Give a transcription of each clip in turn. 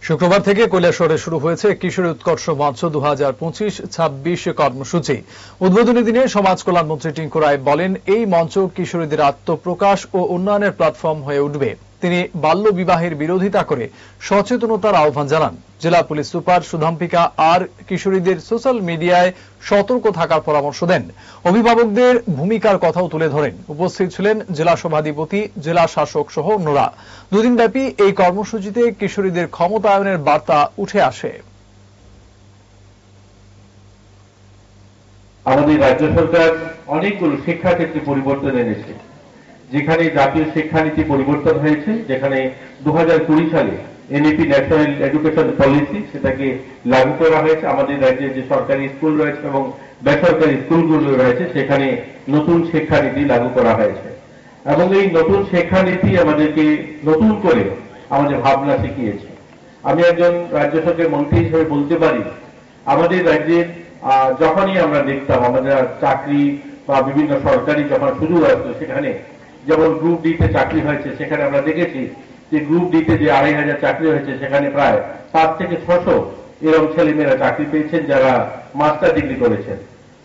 শুক্রবার থেকে কৈলাসহরে শুরু হয়েছে কিশোরী উৎকর্ষ মঞ্চ 2025-26 কর্মসূচি। উদ্বোধনী দিনে সমাজ কল্যাণ মন্ত্রী টিঙ্কু রায় বলেন, এই মঞ্চ কিশোরীদের আত্মপ্রকাশ ও উন্নয়নের প্ল্যাটফর্ম হয়ে উঠবে। তিনি বাল্য বিবাহের বিরোধিতা করে সচেতনতার আহ্বান জানান। জেলা পুলিশ সুপার সুধাম্পিকা আর কিশোরীদের সোশ্যাল মিডিয়ায় সতর্ক থাকার পরামর্শ দেন। অভিভাবকদের ভূমিকার কথাও তুলে ধরেন। উপস্থিত ছিলেন জেলা সভাধিপতি, জেলা শাসক সহ অন্যরা। দুদিনব্যাপী এই কর্মসূচিতে কিশোরীদের ক্ষমতায়নের বার্তা উঠে আসে। আমাদের রাজ্য সরকার অনেকগুলো শিক্ষাক্ষেত্রে পরিবর্তন এনেছে, যেখানে জাতীয় শিক্ষানীতি পরিবর্তন হয়েছে, যেখানে 2020 সালে এনইপি ন্যাশনাল এডুকেশন পলিসি সেটাকে লাগু করা হয়েছে। আমাদের রাজ্যে যে সরকারি স্কুল রয়েছে এবং বেসরকারি স্কুলগুলো রয়েছে সেখানে নতুন শিক্ষানীতি লাগু করা হয়েছে এবং এই নতুন শিক্ষানীতি আমাদেরকে নতুন করে আমাদের ভাবনা শিখিয়েছে। আমি একজন রাজ্য সরকারের মন্ত্রী হিসেবে বলতে পারি, আমাদের রাজ্যের যখনই আমরা দেখতাম আমাদের চাকরি বা বিভিন্ন সরকারি যখন সুযোগ আসতো, সেখানে যেমন গ্রুপ ডি তে চাকরি হয়েছে, সেখানে আমরা দেখেছি যে গ্রুপ ডি তে যে 2500 চাকরি হয়েছে সেখানে প্রায় 5 থেকে 600 এরকম ছেলেমেয়েরা চাকরি পেয়েছেন যারা মাস্টার ডিগ্রি করেছেন।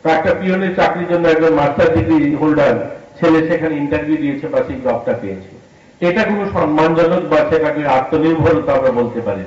একটা পিওনের চাকরির জন্য একজন মাস্টার ডিগ্রি হোল্ডার ছেলে সেখানে ইন্টারভিউ দিয়েছে বা সেই জবটা পেয়েছে। এটা কোনো সম্মানজনক বা সেটাকে আত্মনির্ভরতা আমরা বলতে পারি।